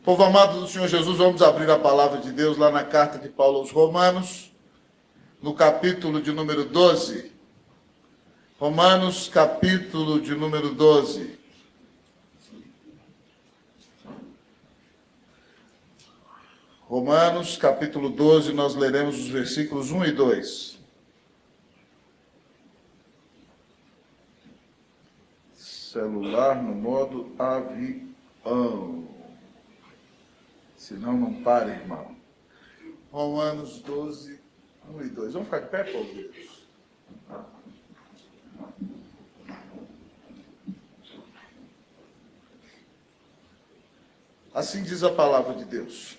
Povo amado do Senhor Jesus, vamos abrir a palavra de Deus lá na carta de Paulo aos Romanos, no capítulo de número 12. Romanos, capítulo de número 12. Romanos, capítulo 12, nós leremos os versículos 1 e 2. Celular no modo avião. Senão não para, irmão. Romanos 12, 1 e 2. Vamos ficar de pé, povo de Deus. Assim diz a palavra de Deus.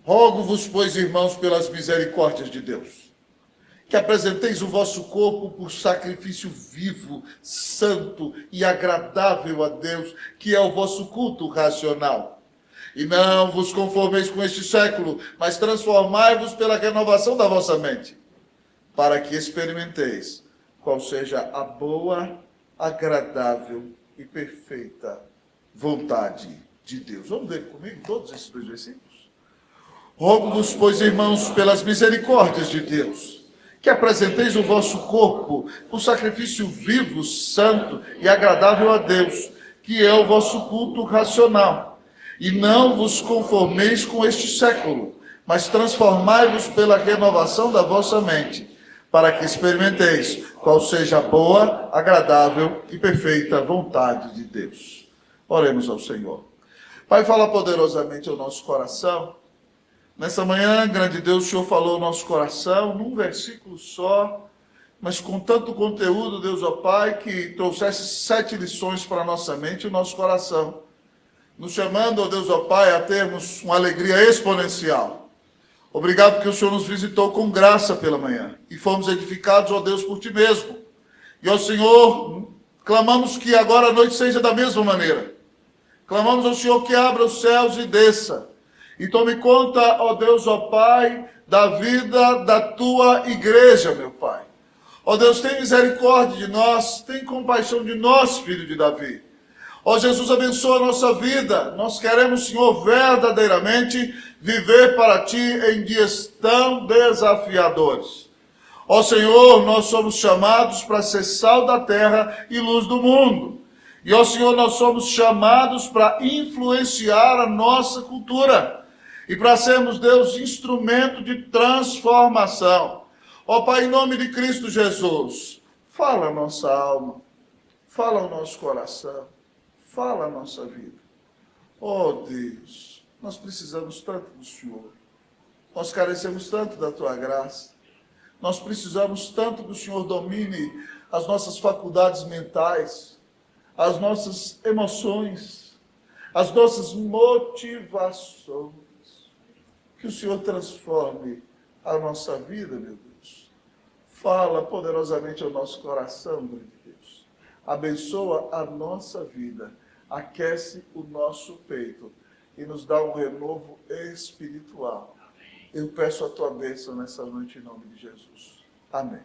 Rogo-vos, pois, irmãos, pelas misericórdias de Deus, que apresenteis o vosso corpo por sacrifício vivo, santo e agradável a Deus, que é o vosso culto racional. E não vos conformeis com este século, mas transformai-vos pela renovação da vossa mente, para que experimenteis qual seja a boa, agradável e perfeita vontade de Deus. Vamos ler comigo todos esses dois versículos? Rogo-vos, pois, irmãos, pelas misericórdias de Deus, que apresenteis o vosso corpo por sacrifício vivo, santo e agradável a Deus, que é o vosso culto racional. E não vos conformeis com este século, mas transformai-vos pela renovação da vossa mente, para que experimenteis qual seja a boa, agradável e perfeita vontade de Deus. Oremos ao Senhor. Pai, fala poderosamente ao nosso coração. Nessa manhã, grande Deus, o Senhor falou ao nosso coração, num versículo só, mas com tanto conteúdo, Deus, ó Pai, que trouxesse 7 lições para a nossa mente e o nosso coração, nos chamando, ó Deus, ó Pai, a termos uma alegria exponencial. Obrigado porque o Senhor nos visitou com graça pela manhã e fomos edificados, ó Deus, por Ti mesmo. E, ó Senhor, clamamos que agora a noite seja da mesma maneira. Clamamos ao Senhor que abra os céus e desça. E tome conta, ó Deus, ó Pai, da vida da Tua igreja, meu Pai. Ó Deus, tem misericórdia de nós, tem compaixão de nós, filho de Davi. Ó Jesus, abençoa a nossa vida. Nós queremos, Senhor, verdadeiramente viver para Ti em dias tão desafiadores. Ó Senhor, nós somos chamados para ser sal da terra e luz do mundo. E, ó Senhor, nós somos chamados para influenciar a nossa cultura e para sermos, Deus, instrumento de transformação. Ó Pai, em nome de Cristo Jesus, fala a nossa alma, fala o nosso coração, fala a nossa vida. Ó Deus, nós precisamos tanto do Senhor, nós carecemos tanto da Tua graça, nós precisamos tanto que o Senhor domine as nossas faculdades mentais, as nossas emoções, as nossas motivações. Que o Senhor transforme a nossa vida, meu Deus. Fala poderosamente ao nosso coração, meu Deus. Abençoa a nossa vida, aquece o nosso peito e nos dá um renovo espiritual. Eu peço a Tua bênção nessa noite em nome de Jesus. Amém.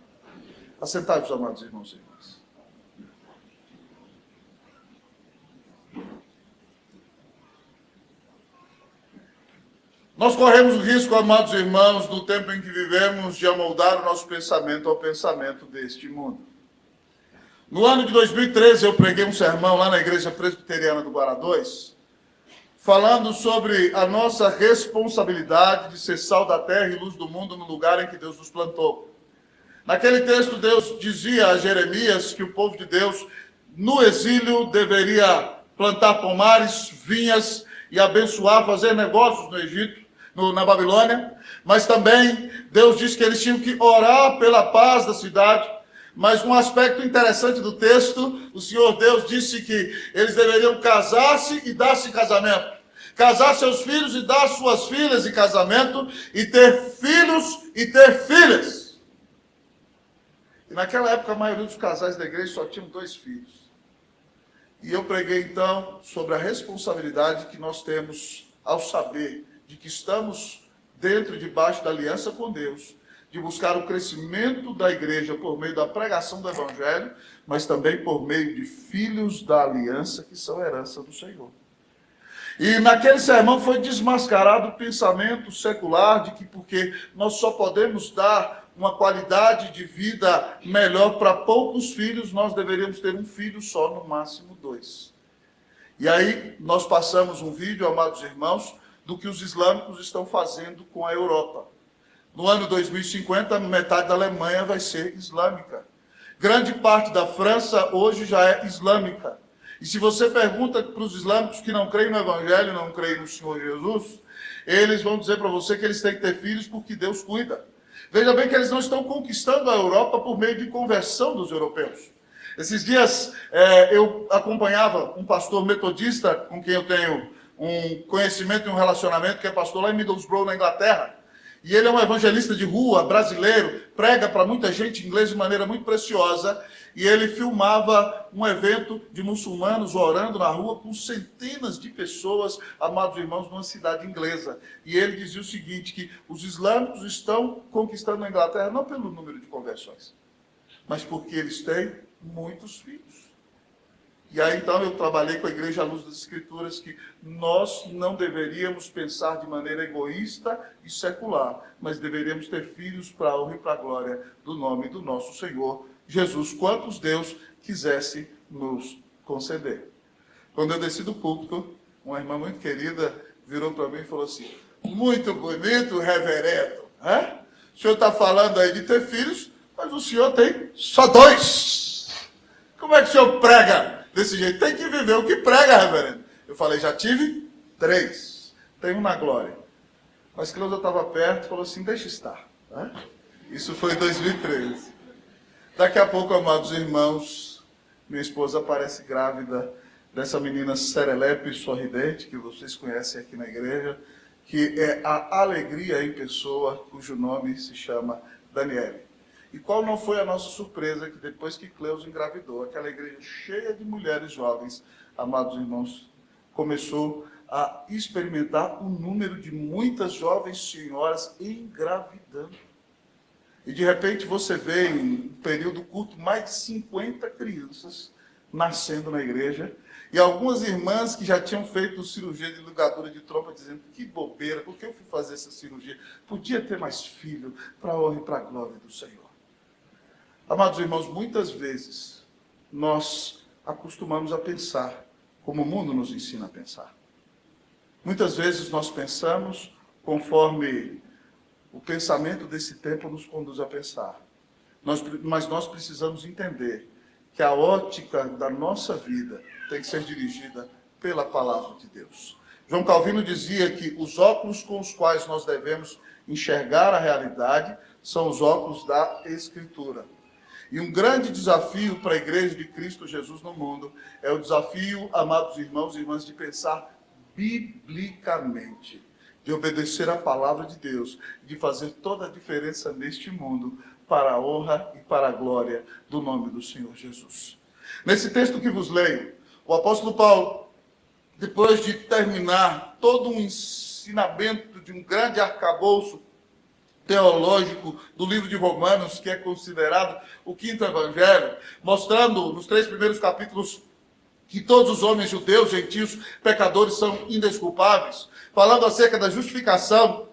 Assentados, amados irmãos e irmãs. Nós corremos o risco, amados irmãos, no tempo em que vivemos, de amoldar o nosso pensamento ao pensamento deste mundo. No ano de 2013, eu preguei um sermão lá na Igreja Presbiteriana do Guará 2, falando sobre a nossa responsabilidade de ser sal da terra e luz do mundo no lugar em que Deus nos plantou. Naquele texto, Deus dizia a Jeremias que o povo de Deus, no exílio, deveria plantar pomares, vinhas e abençoar, fazer negócios no Egito, na Babilônia, mas também Deus disse que eles tinham que orar pela paz da cidade. Mas um aspecto interessante do texto, o Senhor Deus disse que eles deveriam casar-se e dar-se em casamento. Casar seus filhos e dar suas filhas em casamento, e ter filhos e ter filhas. E naquela época a maioria dos casais da igreja só tinham 2 filhos. E eu preguei então sobre a responsabilidade que nós temos ao saber de que estamos dentro e debaixo da aliança com Deus, de buscar o crescimento da igreja por meio da pregação do Evangelho, mas também por meio de filhos da aliança que são herança do Senhor. E naquele sermão foi desmascarado o pensamento secular de que porque nós só podemos dar uma qualidade de vida melhor para poucos filhos, nós deveríamos ter um filho só, no máximo 2. E aí nós passamos um vídeo, amados irmãos, do que os islâmicos estão fazendo com a Europa. No ano 2050, metade da Alemanha vai ser islâmica. Grande parte da França hoje já é islâmica. E se você pergunta para os islâmicos que não creem no Evangelho, não creem no Senhor Jesus, eles vão dizer para você que eles têm que ter filhos porque Deus cuida. Veja bem que eles não estão conquistando a Europa por meio de conversão dos europeus. Esses dias eu acompanhava um pastor metodista com quem eu tenho um conhecimento e um relacionamento, que é pastor lá em Middlesbrough, na Inglaterra. E ele é um evangelista de rua, brasileiro, prega para muita gente em inglês de maneira muito preciosa. E ele filmava um evento de muçulmanos orando na rua com centenas de pessoas, amados irmãos, numa cidade inglesa. E ele dizia o seguinte, que os islâmicos estão conquistando a Inglaterra não pelo número de conversões, mas porque eles têm muitos filhos. E aí então eu trabalhei com a Igreja à Luz das Escrituras que nós não deveríamos pensar de maneira egoísta e secular, mas deveríamos ter filhos para a honra e para a glória do nome do nosso Senhor Jesus, quantos Deus quisesse nos conceder. Quando eu desci do púlpito, uma irmã muito querida virou para mim e falou assim, muito bonito, reverendo, né? O senhor está falando aí de ter filhos, mas o senhor tem só 2. Como é que o senhor prega desse jeito? Tem que viver o que prega, reverendo. Eu falei, já tive 3. Tenho na glória. Mas Cleusa estava perto e falou assim, deixa estar. Né? Isso foi em 2013. Daqui a pouco, amados irmãos, minha esposa aparece grávida dessa menina serelepe e sorridente, que vocês conhecem aqui na igreja, que é a alegria em pessoa, cujo nome se chama Daniele. E qual não foi a nossa surpresa que depois que Cleusa engravidou, aquela igreja cheia de mulheres jovens, amados irmãos, começou a experimentar o número de muitas jovens senhoras engravidando. E de repente você vê em um período curto mais de 50 crianças nascendo na igreja. E algumas irmãs que já tinham feito cirurgia de ligadura de trompa, dizendo, que bobeira, por que eu fui fazer essa cirurgia? Podia ter mais filho, para a honra e para a glória do Senhor. Amados irmãos, muitas vezes nós acostumamos a pensar como o mundo nos ensina a pensar. Muitas vezes nós pensamos conforme o pensamento desse tempo nos conduz a pensar. Mas nós precisamos entender que a ótica da nossa vida tem que ser dirigida pela palavra de Deus. João Calvino dizia que os óculos com os quais nós devemos enxergar a realidade são os óculos da Escritura. E um grande desafio para a igreja de Cristo Jesus no mundo é o desafio, amados irmãos e irmãs, de pensar biblicamente, de obedecer a palavra de Deus, de fazer toda a diferença neste mundo para a honra e para a glória do nome do Senhor Jesus. Nesse texto que vos leio, o apóstolo Paulo, depois de terminar todo um ensinamento de um grande arcabouço teológico do livro de Romanos, que é considerado o quinto evangelho, mostrando nos 3 primeiros capítulos que todos os homens judeus, gentios, pecadores são indesculpáveis, falando acerca da justificação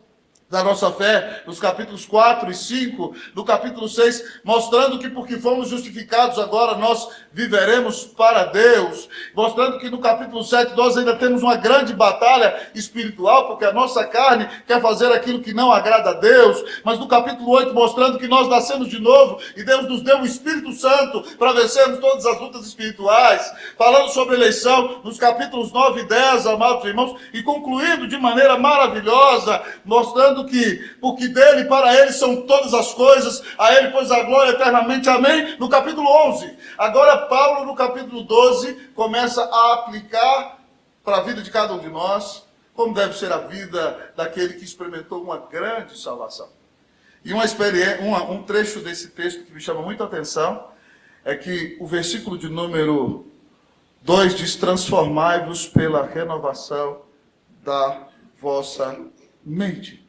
da nossa fé, nos capítulos 4 e 5, no capítulo 6, mostrando que porque fomos justificados agora nós viveremos para Deus, mostrando que no capítulo 7 nós ainda temos uma grande batalha espiritual, porque a nossa carne quer fazer aquilo que não agrada a Deus, mas no capítulo 8 mostrando que nós nascemos de novo e Deus nos deu o Espírito Santo para vencermos todas as lutas espirituais, falando sobre eleição nos capítulos 9 e 10, amados irmãos, e concluindo de maneira maravilhosa, mostrando que, porque dele, para ele são todas as coisas, a ele pois a glória eternamente, amém, no capítulo 11. Agora Paulo, no capítulo 12, começa a aplicar para a vida de cada um de nós, como deve ser a vida daquele que experimentou uma grande salvação. E um trecho desse texto que me chama muita atenção, é que o versículo de número 2 diz, transformai-vos pela renovação da vossa mente.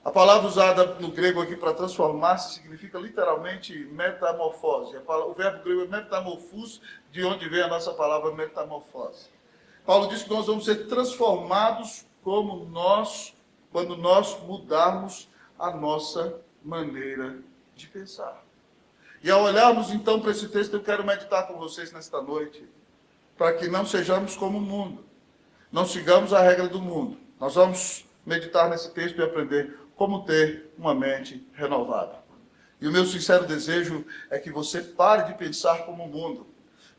A palavra usada no grego aqui para transformar-se significa literalmente metamorfose. O verbo grego é metamorfos, de onde vem a nossa palavra metamorfose. Paulo diz que nós vamos ser transformados quando nós mudarmos a nossa maneira de pensar. E ao olharmos então para esse texto, eu quero meditar com vocês nesta noite, para que não sejamos como o mundo, não sigamos a regra do mundo. Nós vamos meditar nesse texto e aprender como ter uma mente renovada. E o meu sincero desejo é que você pare de pensar como o mundo.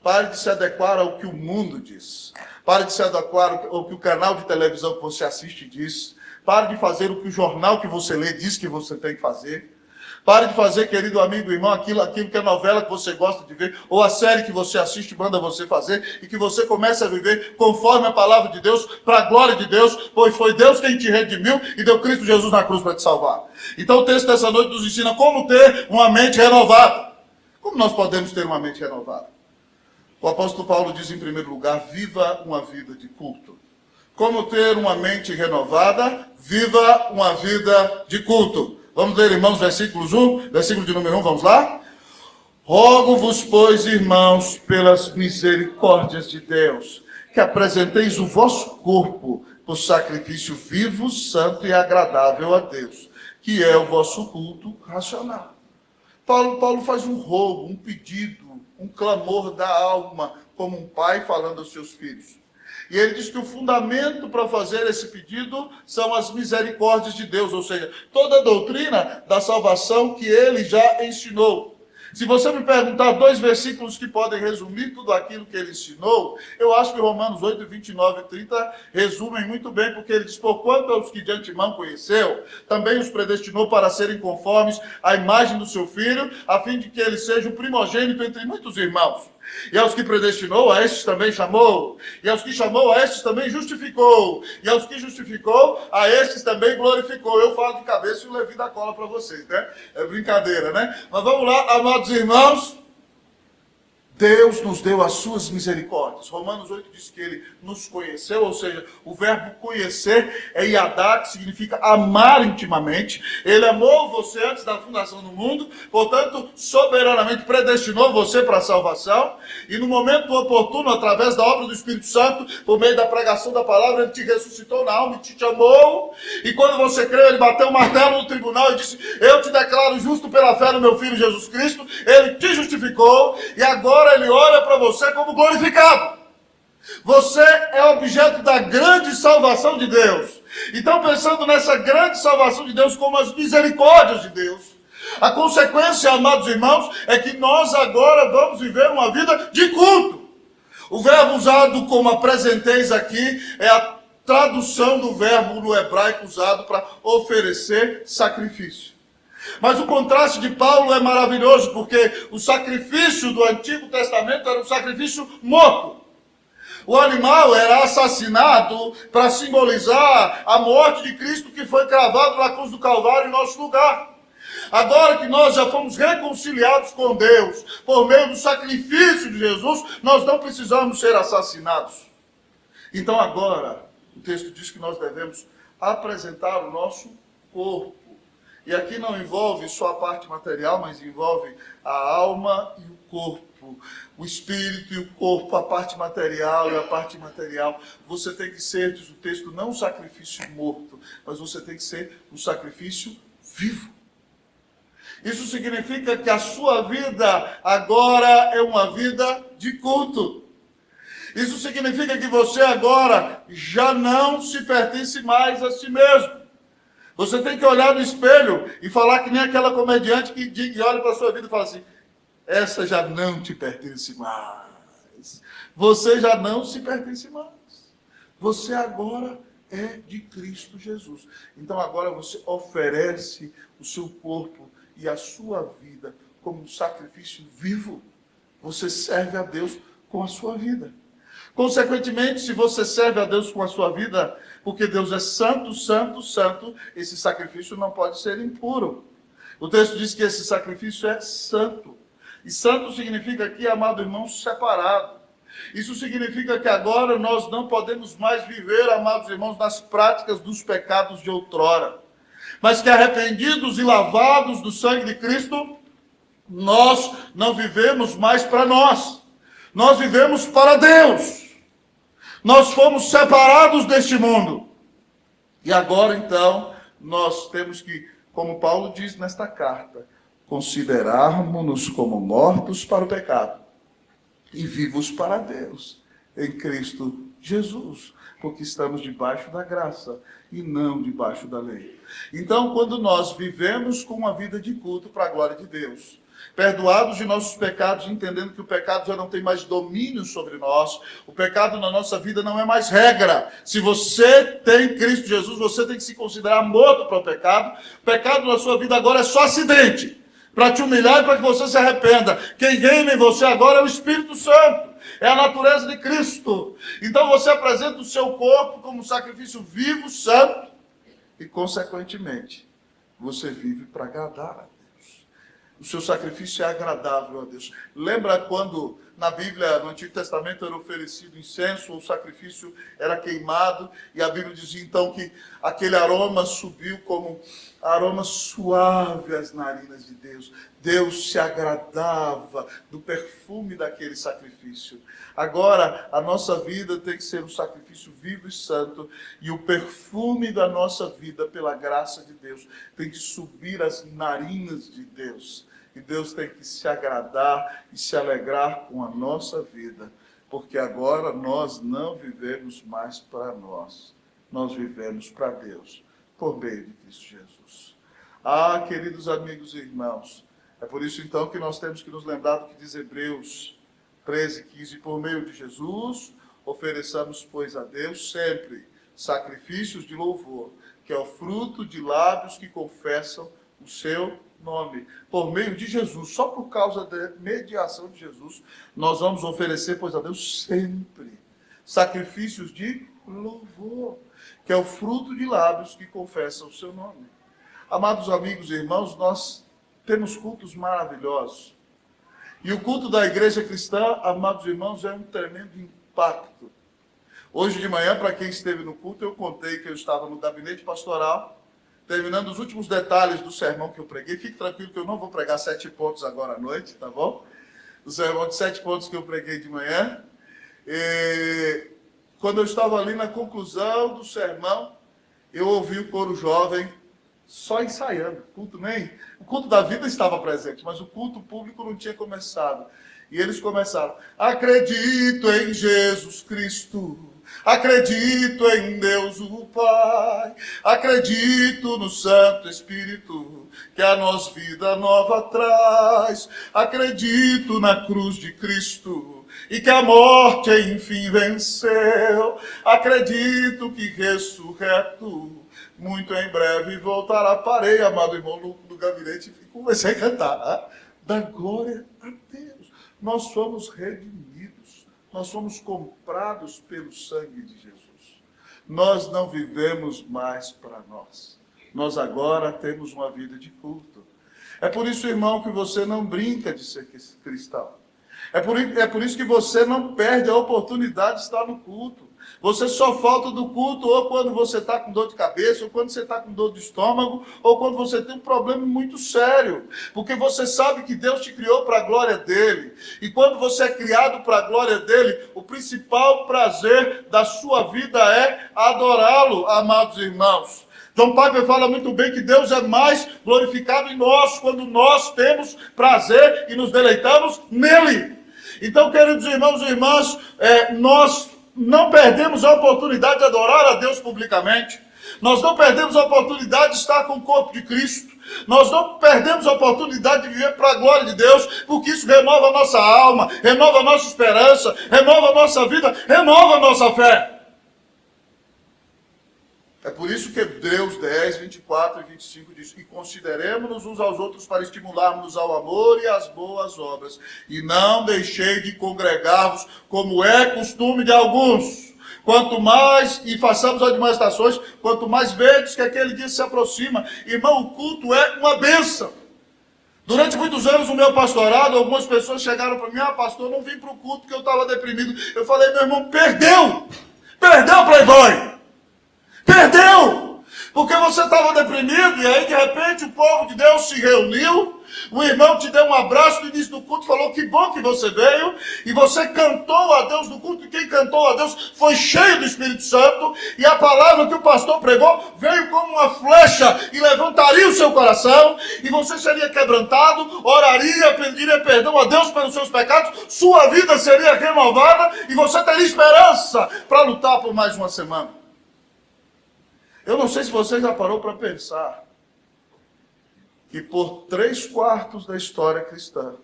Pare de se adequar ao que o mundo diz. Pare de se adequar ao que o canal de televisão que você assiste diz. Pare de fazer o que o jornal que você lê diz que você tem que fazer. Pare de fazer, querido amigo, irmão, aquilo que a novela que você gosta de ver, ou a série que você assiste manda você fazer, e que você comece a viver conforme a palavra de Deus, para a glória de Deus, pois foi Deus quem te redimiu e deu Cristo Jesus na cruz para te salvar. Então o texto dessa noite nos ensina como ter uma mente renovada. Como nós podemos ter uma mente renovada? O apóstolo Paulo diz em primeiro lugar, viva uma vida de culto. Como ter uma mente renovada? Viva uma vida de culto. Vamos ler, irmãos, versículo de número 1, vamos lá? Rogo-vos, pois, irmãos, pelas misericórdias de Deus, que apresenteis o vosso corpo por sacrifício vivo, santo e agradável a Deus, que é o vosso culto racional. Paulo faz um rogo, um pedido, um clamor da alma, como um pai falando aos seus filhos. E ele diz que o fundamento para fazer esse pedido são as misericórdias de Deus, ou seja, toda a doutrina da salvação que ele já ensinou. Se você me perguntar 2 versículos que podem resumir tudo aquilo que ele ensinou, eu acho que Romanos 8, 29 e 30 resumem muito bem, porque ele diz, porquanto aos que de antemão conheceu, também os predestinou para serem conformes à imagem do seu Filho, a fim de que ele seja o primogênito entre muitos irmãos. E aos que predestinou, a estes também chamou. E aos que chamou, a estes também justificou. E aos que justificou, a estes também glorificou. Eu falo de cabeça e o Levi dá cola para vocês, né? É brincadeira, né? Mas vamos lá, amados irmãos. Deus nos deu as suas misericórdias. Romanos 8 diz que ele nos conheceu, ou seja, o verbo conhecer é yadá, que significa amar intimamente. Ele amou você antes da fundação do mundo, portanto, soberanamente predestinou você para a salvação. E no momento oportuno, através da obra do Espírito Santo, por meio da pregação da palavra, ele te ressuscitou na alma e te amou. E quando você creu, ele bateu o martelo no tribunal e disse, eu te declaro justo pela fé no meu Filho Jesus Cristo. Ele te justificou e agora ele olha para você como glorificado. Você é objeto da grande salvação de Deus. Então, pensando nessa grande salvação de Deus como as misericórdias de Deus, a consequência, amados irmãos, é que nós agora vamos viver uma vida de culto. O verbo usado como apresenteis aqui é a tradução do verbo no hebraico usado para oferecer sacrifício. Mas o contraste de Paulo é maravilhoso, porque o sacrifício do Antigo Testamento era um sacrifício morto. O animal era assassinado para simbolizar a morte de Cristo que foi cravado na cruz do Calvário em nosso lugar. Agora que nós já fomos reconciliados com Deus, por meio do sacrifício de Jesus, nós não precisamos ser assassinados. Então agora, o texto diz que nós devemos apresentar o nosso corpo. E aqui não envolve só a parte material, mas envolve a alma e o corpo. O espírito e o corpo, a parte material e a parte imaterial. Você tem que ser, diz o texto, não um sacrifício morto, mas você tem que ser um sacrifício vivo. Isso significa que a sua vida agora é uma vida de culto. Isso significa que você agora já não se pertence mais a si mesmo. Você tem que olhar no espelho e falar que nem aquela comediante que olha para a sua vida e fala assim, essa já não te pertence mais. Você já não se pertence mais. Você agora é de Cristo Jesus. Então agora você oferece o seu corpo e a sua vida como um sacrifício vivo. Você serve a Deus com a sua vida. Consequentemente, se você serve a Deus com a sua vida, porque Deus é santo, santo, santo, esse sacrifício não pode ser impuro. O texto diz que esse sacrifício é santo. E santo significa aqui, amado irmão, separado. Isso significa que agora nós não podemos mais viver, amados irmãos, nas práticas dos pecados de outrora. Mas que arrependidos e lavados do sangue de Cristo, nós não vivemos mais para nós. Nós vivemos para Deus. Nós fomos separados deste mundo. E agora, então, nós temos que, como Paulo diz nesta carta, considerarmos-nos como mortos para o pecado e vivos para Deus, em Cristo Jesus, porque estamos debaixo da graça e não debaixo da lei. Então, quando nós vivemos com uma vida de culto para a glória de Deus, perdoados de nossos pecados, entendendo que o pecado já não tem mais domínio sobre nós, o pecado na nossa vida não é mais regra. Se você tem Cristo Jesus, você tem que se considerar morto para o pecado. O pecado na sua vida agora é só acidente, para te humilhar e para que você se arrependa. Quem reina em você agora é o Espírito Santo, é a natureza de Cristo. Então você apresenta o seu corpo como sacrifício vivo, santo, e consequentemente, você vive para agradar a Deus. O seu sacrifício é agradável a Deus. Lembra quando na Bíblia, no Antigo Testamento, era oferecido incenso, o sacrifício era queimado, e a Bíblia dizia então que aquele aroma subiu como aroma suave às narinas de Deus. Deus se agradava do perfume daquele sacrifício. Agora, a nossa vida tem que ser um sacrifício vivo e santo, e o perfume da nossa vida, pela graça de Deus, tem que subir às narinas de Deus. E Deus tem que se agradar e se alegrar com a nossa vida, porque agora nós não vivemos mais para nós, nós vivemos para Deus, por meio de Cristo Jesus. Ah, queridos amigos e irmãos, é por isso então que nós temos que nos lembrar do que diz Hebreus 13:15, por meio de Jesus, ofereçamos, pois, a Deus sempre sacrifícios de louvor, que é o fruto de lábios que confessam o seu nome, por meio de Jesus, só por causa da mediação de Jesus, nós vamos oferecer, pois, a Deus sempre sacrifícios de louvor, que é o fruto de lábios que confessam o seu nome. Amados amigos e irmãos, nós temos cultos maravilhosos, e o culto da igreja cristã, amados irmãos, é um tremendo impacto. Hoje de manhã, para quem esteve no culto, eu contei que eu estava no gabinete pastoral, terminando os últimos detalhes do sermão que eu preguei. Fique tranquilo que eu não vou pregar 7 pontos agora à noite, tá bom? O sermão de 7 pontos que eu preguei de manhã. E quando eu estava ali na conclusão do sermão, eu ouvi o coro jovem só ensaiando. O culto da vida estava presente, mas o culto público não tinha começado. E eles começaram: acredito em Jesus Cristo, acredito em Deus o Pai, acredito no Santo Espírito, que a nós vida nova traz, acredito na cruz de Cristo, e que a morte enfim venceu, acredito que ressurreto, muito em breve voltará. Parei, amado irmão, no gabinete, e comecei a cantar, da glória a Deus. Nós somos redimidos, nós somos comprados pelo sangue de Jesus. Nós não vivemos mais para nós. Nós agora temos uma vida de culto. É por isso, irmão, que você não brinca de ser cristão. É por isso que você não perde a oportunidade de estar no culto. Você só falta do culto ou quando você está com dor de cabeça, ou quando você está com dor de estômago, ou quando você tem um problema muito sério. Porque você sabe que Deus te criou para a glória dele. E quando você é criado para a glória dele, o principal prazer da sua vida é adorá-lo, amados irmãos. John Piper fala muito bem que Deus é mais glorificado em nós quando nós temos prazer e nos deleitamos nele. Então, queridos irmãos e irmãs, nós não perdemos a oportunidade de adorar a Deus publicamente. Nós não perdemos a oportunidade de estar com o corpo de Cristo. Nós não perdemos a oportunidade de viver para a glória de Deus, porque isso renova a nossa alma, renova a nossa esperança, renova a nossa vida, renova a nossa fé. É por isso que Hebreus 10, 24 e 25 diz: e consideremos-nos uns aos outros para estimularmos ao amor e às boas obras, e não deixei de congregar-vos, como é costume de alguns. Quanto mais, e façamos admoestações, quanto mais vedes que aquele dia se aproxima. Irmão, o culto é uma bênção. Durante muitos anos no meu pastorado, algumas pessoas chegaram para mim: pastor, eu não vim para o culto porque eu estava deprimido. Eu falei: meu irmão, perdeu, Playboy. Perdeu! Porque você estava deprimido e aí de repente o povo de Deus se reuniu, o irmão te deu um abraço no início do culto, falou que bom que você veio, e você cantou a Deus no culto, e quem cantou a Deus foi cheio do Espírito Santo, e a palavra que o pastor pregou veio como uma flecha e levantaria o seu coração, e você seria quebrantado, oraria, pediria perdão a Deus pelos seus pecados, sua vida seria renovada e você teria esperança para lutar por mais uma semana. Eu não sei se você já parou para pensar que por 3/4 da história cristã,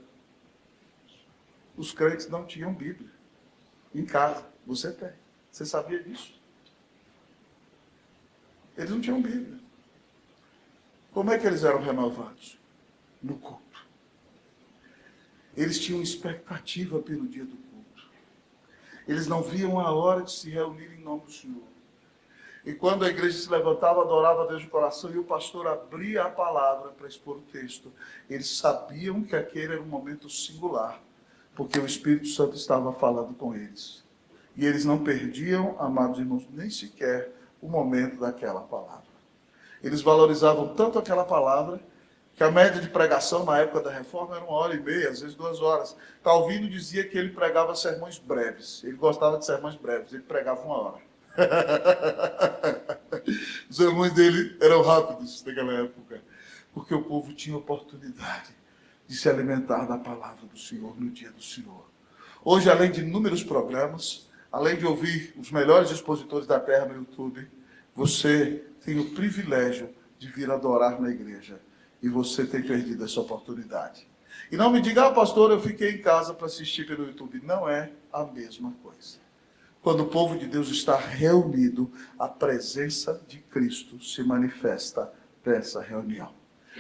os crentes não tinham Bíblia em casa. Você tem. Você sabia disso? Eles não tinham Bíblia. Como é que eles eram renovados? No culto. Eles tinham expectativa pelo dia do culto. Eles não viam a hora de se reunir em nome do Senhor. E quando a igreja se levantava, adorava a Deus de coração, e o pastor abria a palavra para expor o texto, eles sabiam que aquele era um momento singular, porque o Espírito Santo estava falando com eles. E eles não perdiam, amados irmãos, nem sequer o momento daquela palavra. Eles valorizavam tanto aquela palavra, que a média de pregação na época da reforma era 1h30, às vezes 2 horas. Calvino dizia que ele pregava sermões breves. Ele gostava de sermões breves, ele pregava 1 hora. Os sermões dele eram rápidos naquela época, porque o povo tinha oportunidade de se alimentar da palavra do Senhor no dia do Senhor. Hoje, além de inúmeros programas, além de ouvir os melhores expositores da terra no YouTube, você tem o privilégio de vir adorar na igreja, e você tem perdido essa oportunidade. E não me diga, pastor, eu fiquei em casa para assistir pelo YouTube. Não é a mesma coisa. Quando o povo de Deus está reunido, a presença de Cristo se manifesta nessa reunião.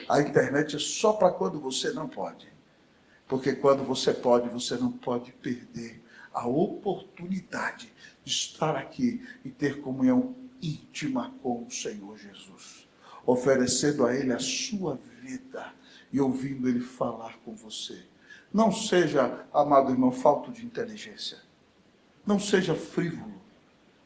A internet é só para quando você não pode. Porque quando você pode, você não pode perder a oportunidade de estar aqui e ter comunhão íntima com o Senhor Jesus. Oferecendo a Ele a sua vida e ouvindo Ele falar com você. Não seja, amado irmão, falto de inteligência. Não seja frívolo.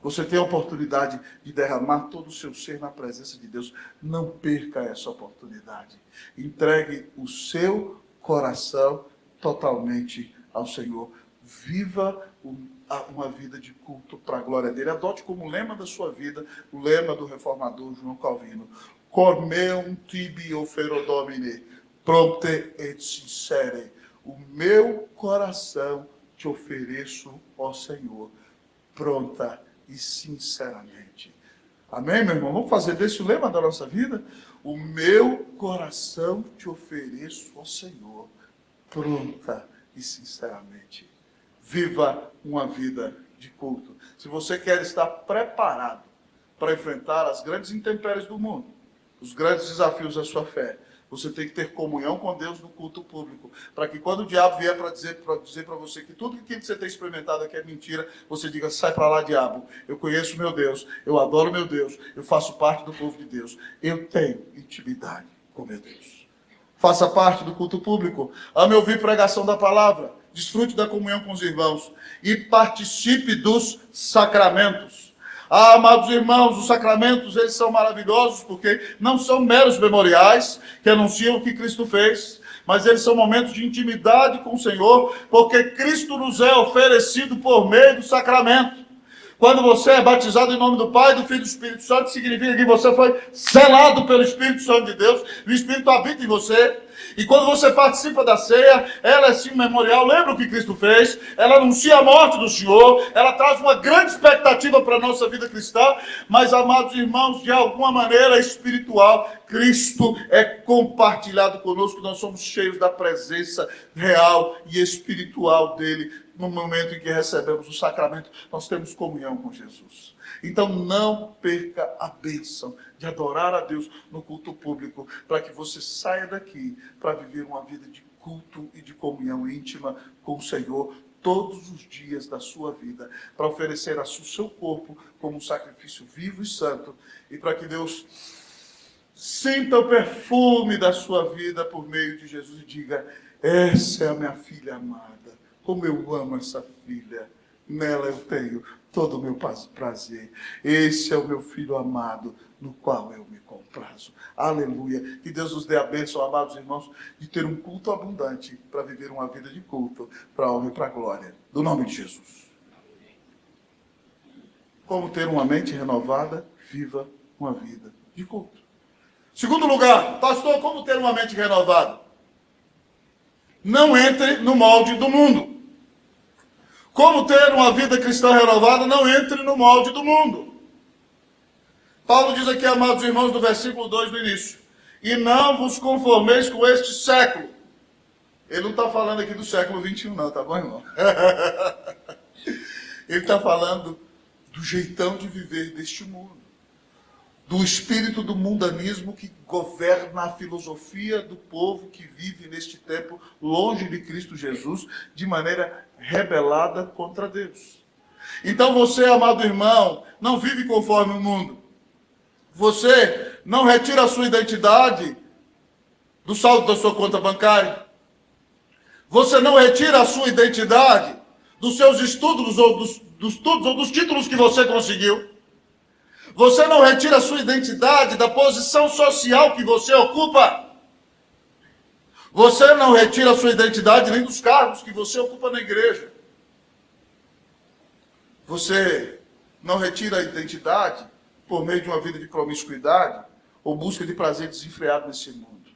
Você tem a oportunidade de derramar todo o seu ser na presença de Deus. Não perca essa oportunidade. Entregue o seu coração totalmente ao Senhor. Viva uma vida de culto para a glória dele. Adote como lema da sua vida o lema do reformador João Calvino. Cormeum tibi ofero domine, prompte et sincere. O meu coração te ofereço, ó Senhor, pronta e sinceramente. Amém, meu irmão? Vamos fazer desse o lema da nossa vida? O meu coração te ofereço, ó Senhor, pronta e sinceramente. Viva uma vida de culto. Se você quer estar preparado para enfrentar as grandes intempéries do mundo, os grandes desafios da sua fé, você tem que ter comunhão com Deus no culto público, para que quando o diabo vier para dizer para você que tudo que você tem experimentado aqui é mentira, você diga, sai para lá, diabo, eu conheço meu Deus, eu adoro meu Deus, eu faço parte do povo de Deus, eu tenho intimidade com meu Deus. Faça parte do culto público, ame ouvir pregação da palavra, desfrute da comunhão com os irmãos e participe dos sacramentos. Ah, amados irmãos, os sacramentos, eles são maravilhosos, porque não são meros memoriais que anunciam o que Cristo fez, mas eles são momentos de intimidade com o Senhor, porque Cristo nos é oferecido por meio do sacramento. Quando você é batizado em nome do Pai, do Filho e do Espírito Santo, significa que você foi selado pelo Espírito Santo de Deus, e o Espírito habita em você. E quando você participa da ceia, ela é sim um memorial, lembra o que Cristo fez? Ela anuncia a morte do Senhor, ela traz uma grande expectativa para a nossa vida cristã, mas, amados irmãos, de alguma maneira espiritual, Cristo é compartilhado conosco, nós somos cheios da presença real e espiritual dele. No momento em que recebemos o sacramento, nós temos comunhão com Jesus. Então não perca a bênção de adorar a Deus no culto público, para que você saia daqui para viver uma vida de culto e de comunhão íntima com o Senhor todos os dias da sua vida, para oferecer o seu corpo como um sacrifício vivo e santo, e para que Deus sinta o perfume da sua vida por meio de Jesus e diga, essa é a minha filha amada. Como eu amo essa filha, nela eu tenho todo o meu prazer. Esse é o meu Filho amado, no qual eu me comprazo. Aleluia. Que Deus nos dê a bênção, amados irmãos, de ter um culto abundante para viver uma vida de culto, para a honra e para a glória. Do nome de Jesus. Como ter uma mente renovada, viva uma vida de culto. Segundo lugar, pastor, como ter uma mente renovada? Não entre no molde do mundo. Como ter uma vida cristã renovada? Não entre no molde do mundo. Paulo diz aqui, amados irmãos, no versículo 2 do início: e não vos conformeis com este século. Ele não está falando aqui do século 21 não, tá bom, irmão? Ele está falando do jeitão de viver deste mundo. Do espírito do mundanismo que governa a filosofia do povo que vive neste tempo longe de Cristo Jesus, de maneira rebelada contra Deus. Então você, amado irmão, não vive conforme o mundo. Você não retira a sua identidade do saldo da sua conta bancária. Você não retira a sua identidade dos seus estudos ou dos títulos que você conseguiu. Você não retira a sua identidade da posição social que você ocupa. Você não retira a sua identidade nem dos cargos que você ocupa na igreja. Você não retira a identidade por meio de uma vida de promiscuidade ou busca de prazer desenfreado nesse mundo.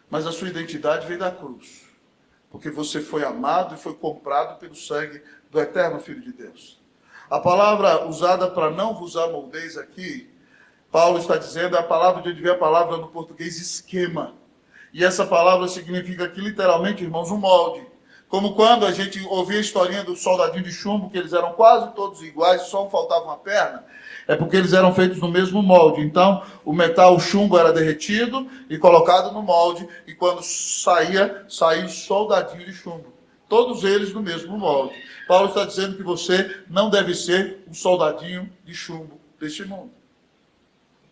Mas a sua identidade vem da cruz. Porque você foi amado e foi comprado pelo sangue do eterno Filho de Deus. A palavra usada para não vos amoldeis aqui, Paulo está dizendo, é a palavra de onde vem a palavra no português esquema. E essa palavra significa aqui literalmente, irmãos, um molde. Como quando a gente ouvia a historinha do soldadinho de chumbo, que eles eram quase todos iguais, só um faltava uma perna. É porque eles eram feitos no mesmo molde. Então, o metal, o chumbo era derretido e colocado no molde. E quando saía o soldadinho de chumbo. Todos eles no mesmo molde. Paulo está dizendo que você não deve ser um soldadinho de chumbo deste mundo.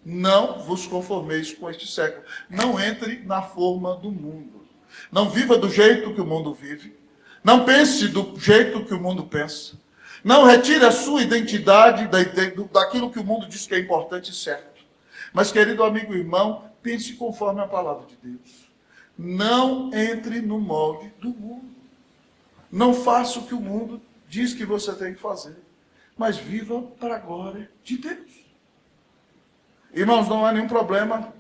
Não vos conformeis com este século. Não entre na forma do mundo. Não viva do jeito que o mundo vive. Não pense do jeito que o mundo pensa. Não retire a sua identidade daquilo que o mundo diz que é importante e certo. Mas, querido amigo e irmão, pense conforme a palavra de Deus. Não entre no molde do mundo. Não faça o que o mundo diz que você tem que fazer. Mas viva para a glória de Deus. Irmãos, não há nenhum problema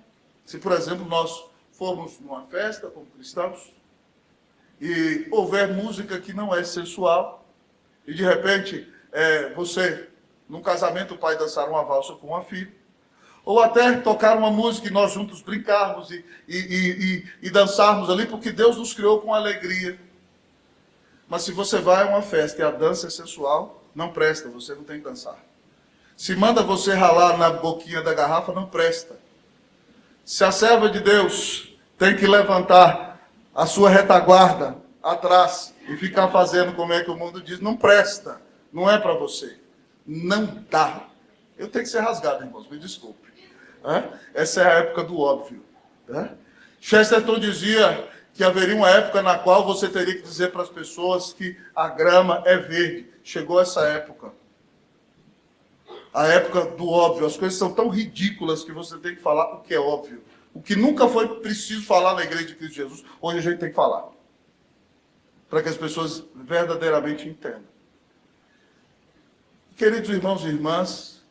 se, por exemplo, nós formos numa festa como cristãos e houver música que não é sensual e de repente você, num casamento, o pai dançar uma valsa com uma filha, ou até tocar uma música e nós juntos brincarmos e dançarmos ali, porque Deus nos criou com alegria. Mas se você vai a uma festa e a dança é sensual, não presta, você não tem que dançar. Se manda você ralar na boquinha da garrafa, não presta. Se a serva de Deus tem que levantar a sua retaguarda atrás e ficar fazendo como é que o mundo diz, não presta. Não é para você. Não dá. Eu tenho que ser rasgado, irmãos, me desculpe. Essa é a época do óbvio. Chesterton dizia que haveria uma época na qual você teria que dizer para as pessoas que a grama é verde. Chegou essa época. A época do óbvio. As coisas são tão ridículas que você tem que falar o que é óbvio. O que nunca foi preciso falar na igreja de Cristo Jesus, hoje a gente tem que falar. Para que as pessoas verdadeiramente entendam. Queridos irmãos e irmãs,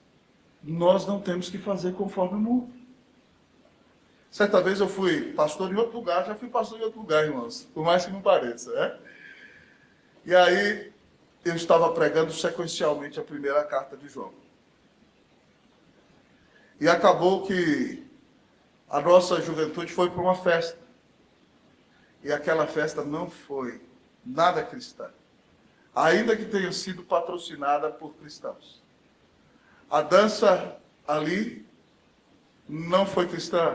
nós não temos que fazer conforme o mundo. Certa vez eu fui pastor em outro lugar, já fui pastor em outro lugar, irmãos, por mais que não pareça, E aí, eu estava pregando sequencialmente a primeira carta de João. E acabou que a nossa juventude foi para uma festa. E aquela festa não foi nada cristã. Ainda que tenha sido patrocinada por cristãos. A dança ali não foi cristã.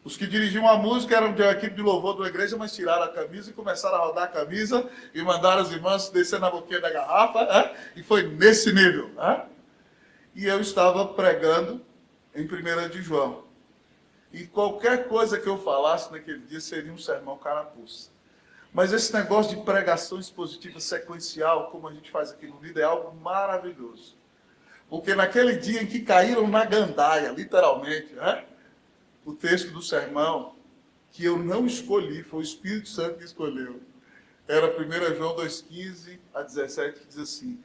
Os que dirigiam a música eram de uma equipe de louvor da igreja, mas tiraram a camisa e começaram a rodar a camisa e mandaram as irmãs descer na boquinha da garrafa, e foi nesse nível. E eu estava pregando em 1 de João. E qualquer coisa que eu falasse naquele dia seria um sermão carapuça. Mas esse negócio de pregação expositiva sequencial, como a gente faz aqui no líder, é algo maravilhoso. Porque naquele dia em que caíram na gandaia, literalmente, né? O texto do sermão, que eu não escolhi, foi o Espírito Santo que escolheu. Era 1 João 2,15 a 17, que diz assim: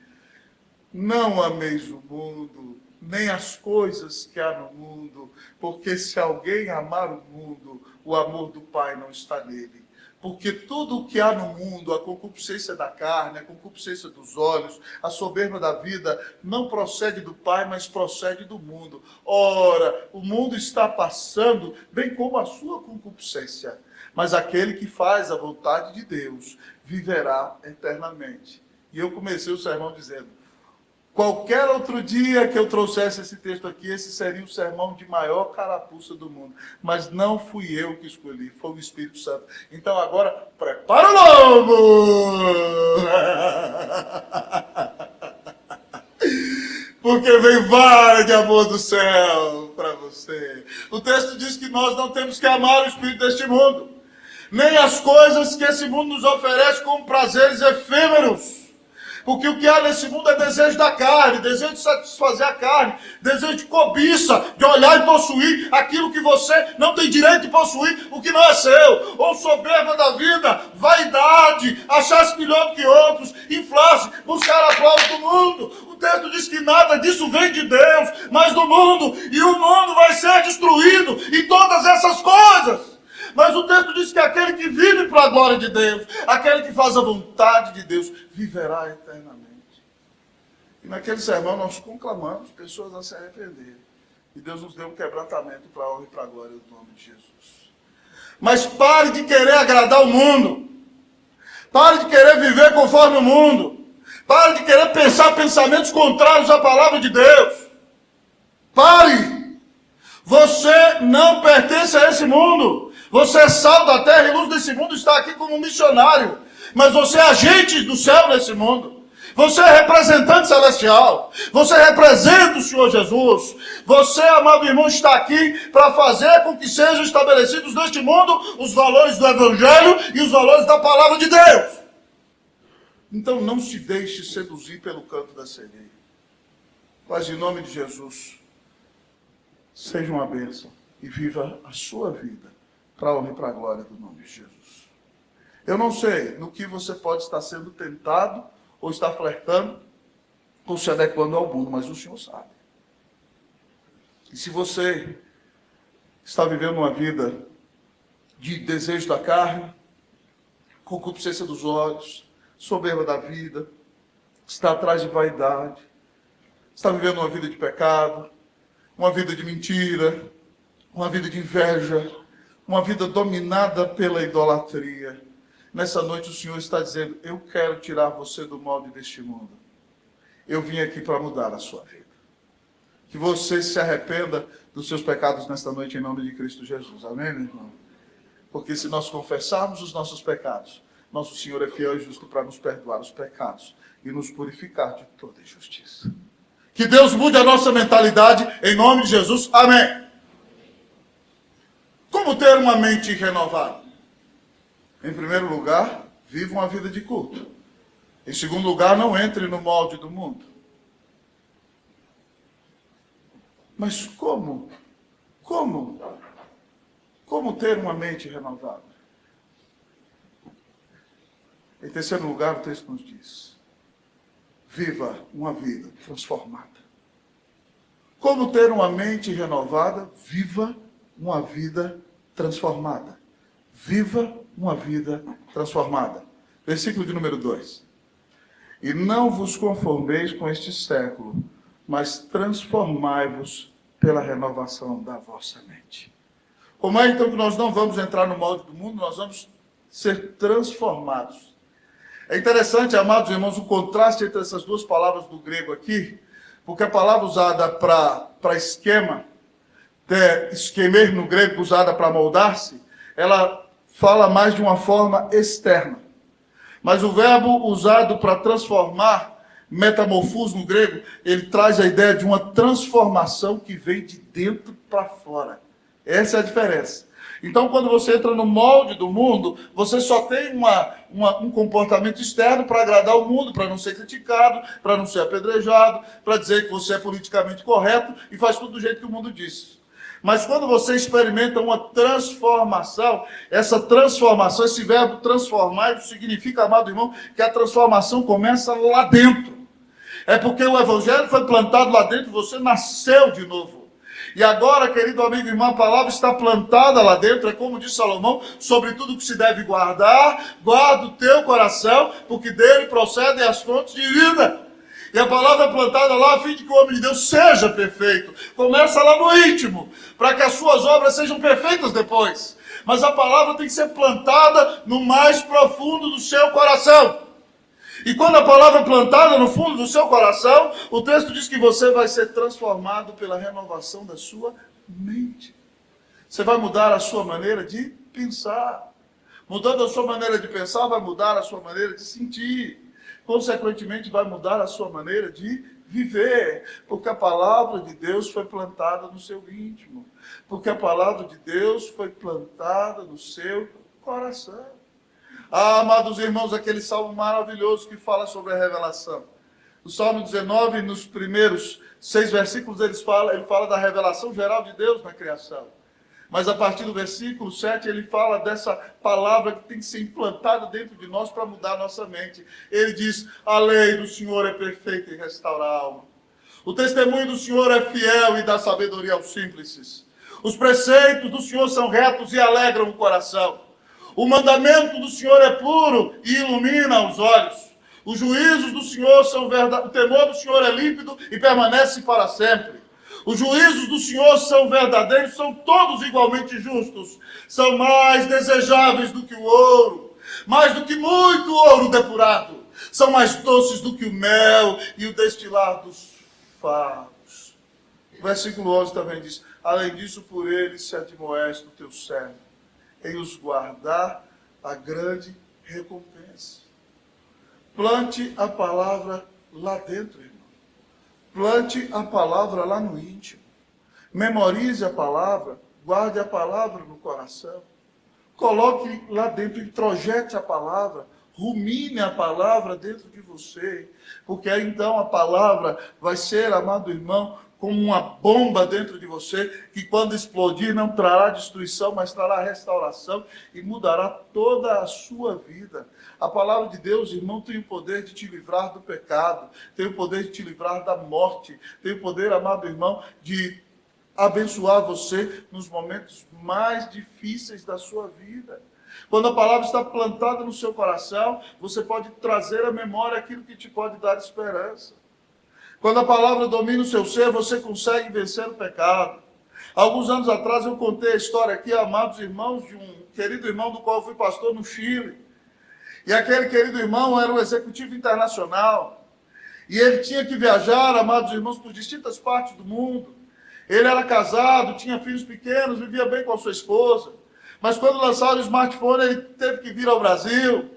não ameis o mundo, nem as coisas que há no mundo, porque se alguém amar o mundo, o amor do Pai não está nele. Porque tudo o que há no mundo, a concupiscência da carne, a concupiscência dos olhos, a soberba da vida, não procede do Pai, mas procede do mundo. Ora, o mundo está passando, bem como a sua concupiscência. Mas aquele que faz a vontade de Deus viverá eternamente. E eu comecei o sermão dizendo: qualquer outro dia que eu trouxesse esse texto aqui, esse seria o sermão de maior carapuça do mundo. Mas não fui eu que escolhi, foi o Espírito Santo. Então agora, prepara o lobo! Porque vem vara de amor do céu para você. O texto diz que nós não temos que amar o espírito deste mundo, nem as coisas que esse mundo nos oferece como prazeres efêmeros. Porque o que há nesse mundo é desejo da carne, desejo de satisfazer a carne, desejo de cobiça, de olhar e possuir aquilo que você não tem direito de possuir, o que não é seu. Ou soberba da vida, vaidade, achar-se melhor do que outros, inflar-se, buscar aplauso do mundo. O texto diz que nada disso vem de Deus, mas do mundo. E o mundo vai ser destruído em todas essas coisas. Mas o texto diz que aquele que vive para a glória de Deus, aquele que faz a vontade de Deus, viverá eternamente. E naquele sermão nós conclamamos pessoas a se arrependerem. E Deus nos deu um quebrantamento para a honra e para a glória do nome de Jesus. Mas pare de querer agradar o mundo. Pare de querer viver conforme o mundo. Pare de querer pensar pensamentos contrários à palavra de Deus. Pare! Você não pertence a esse mundo. Você é sal da terra e luz desse mundo, está aqui como um missionário. Mas você é agente do céu nesse mundo. Você é representante celestial. Você representa o Senhor Jesus. Você, amado irmão, está aqui para fazer com que sejam estabelecidos neste mundo os valores do Evangelho e os valores da palavra de Deus. Então não se deixe seduzir pelo canto da sereia. Mas em nome de Jesus, seja uma bênção e viva a sua vida para a honra e para a glória do nome de Jesus. Eu não sei no que você pode estar sendo tentado, ou estar flertando, ou se adequando ao mundo, mas o Senhor sabe. E se você está vivendo uma vida de desejo da carne, concupiscência dos olhos, soberba da vida, está atrás de vaidade, está vivendo uma vida de pecado, uma vida de mentira, uma vida de inveja, uma vida dominada pela idolatria. Nessa noite o Senhor está dizendo: eu quero tirar você do molde deste mundo. Eu vim aqui para mudar a sua vida. Que você se arrependa dos seus pecados nesta noite em nome de Cristo Jesus. Amém, meu irmão? Porque se nós confessarmos os nossos pecados, nosso Senhor é fiel e justo para nos perdoar os pecados e nos purificar de toda injustiça. Que Deus mude a nossa mentalidade em nome de Jesus. Amém. Como ter uma mente renovada? Em primeiro lugar, viva uma vida de culto. Em segundo lugar, não entre no molde do mundo. Mas como? Como ter uma mente renovada? Em terceiro lugar, o texto nos diz: viva uma vida transformada. Como ter uma mente renovada? Viva uma vida transformada. Viva uma vida transformada. Versículo de número 2. E não vos conformeis com este século, mas transformai-vos pela renovação da vossa mente. Como é então que nós não vamos entrar no molde do mundo? Nós vamos ser transformados. É interessante, amados irmãos, o contraste entre essas duas palavras do grego aqui, porque a palavra usada para esquema, esquemer no grego, usada para moldar-se, ela fala mais de uma forma externa. Mas o verbo usado para transformar, metamorfose no grego, ele traz a ideia de uma transformação que vem de dentro para fora. Essa é a diferença. Então, quando você entra no molde do mundo, você só tem um comportamento externo para agradar o mundo, para não ser criticado, para não ser apedrejado, para dizer que você é politicamente correto e faz tudo do jeito que o mundo diz. Mas quando você experimenta uma transformação, essa transformação, esse verbo transformar, significa, amado irmão, que a transformação começa lá dentro. É porque o evangelho foi plantado lá dentro, você nasceu de novo. E agora, querido amigo e irmão, a palavra está plantada lá dentro, é como diz Salomão, sobre tudo que se deve guardar, guarda o teu coração, porque dele procedem as fontes de vida. E a palavra é plantada lá a fim de que o homem de Deus seja perfeito. Começa lá no íntimo, para que as suas obras sejam perfeitas depois. Mas a palavra tem que ser plantada no mais profundo do seu coração. E quando a palavra é plantada no fundo do seu coração, o texto diz que você vai ser transformado pela renovação da sua mente. Você vai mudar a sua maneira de pensar. Mudando a sua maneira de pensar, vai mudar a sua maneira de sentir. Consequentemente, vai mudar a sua maneira de viver. Porque a palavra de Deus foi plantada no seu íntimo. Porque a palavra de Deus foi plantada no seu coração. Ah, amados irmãos, aquele salmo maravilhoso que fala sobre a revelação. O Salmo 19, nos primeiros 6 versículos, ele fala da revelação geral de Deus na criação. Mas a partir do versículo 7, ele fala dessa palavra que tem que ser implantada dentro de nós para mudar a nossa mente. Ele diz, a lei do Senhor é perfeita e restaura a alma. O testemunho do Senhor é fiel e dá sabedoria aos simples. Os preceitos do Senhor são retos e alegram o coração. O mandamento do Senhor é puro e ilumina os olhos. Os juízos do Senhor são verdadeiros. O temor do Senhor é límpido e permanece para sempre. Os juízos do Senhor são verdadeiros, são todos igualmente justos. São mais desejáveis do que o ouro, mais do que muito ouro depurado. São mais doces do que o mel e o destilar dos favos. O versículo 11 também diz, além disso, por ele se admoesta o teu servo, em os guardar a grande recompensa. Plante a palavra lá dentro, irmão. Plante a palavra lá no íntimo. Memorize a palavra, guarde a palavra no coração. Coloque lá dentro, introjete a palavra, rumine a palavra dentro de você. Porque aí então a palavra vai ser, amado irmão, como uma bomba dentro de você, que quando explodir não trará destruição, mas trará restauração e mudará toda a sua vida. A palavra de Deus, irmão, tem o poder de te livrar do pecado, tem o poder de te livrar da morte, tem o poder, amado irmão, de abençoar você nos momentos mais difíceis da sua vida. Quando a palavra está plantada no seu coração, você pode trazer à memória aquilo que te pode dar esperança. Quando a palavra domina o seu ser, você consegue vencer o pecado. Alguns anos atrás eu contei a história aqui, amados irmãos, de um querido irmão do qual eu fui pastor no Chile. E aquele querido irmão era um executivo internacional. E ele tinha que viajar, amados irmãos, por distintas partes do mundo. Ele era casado, tinha filhos pequenos, vivia bem com a sua esposa. Mas quando lançaram o smartphone, ele teve que vir ao Brasil.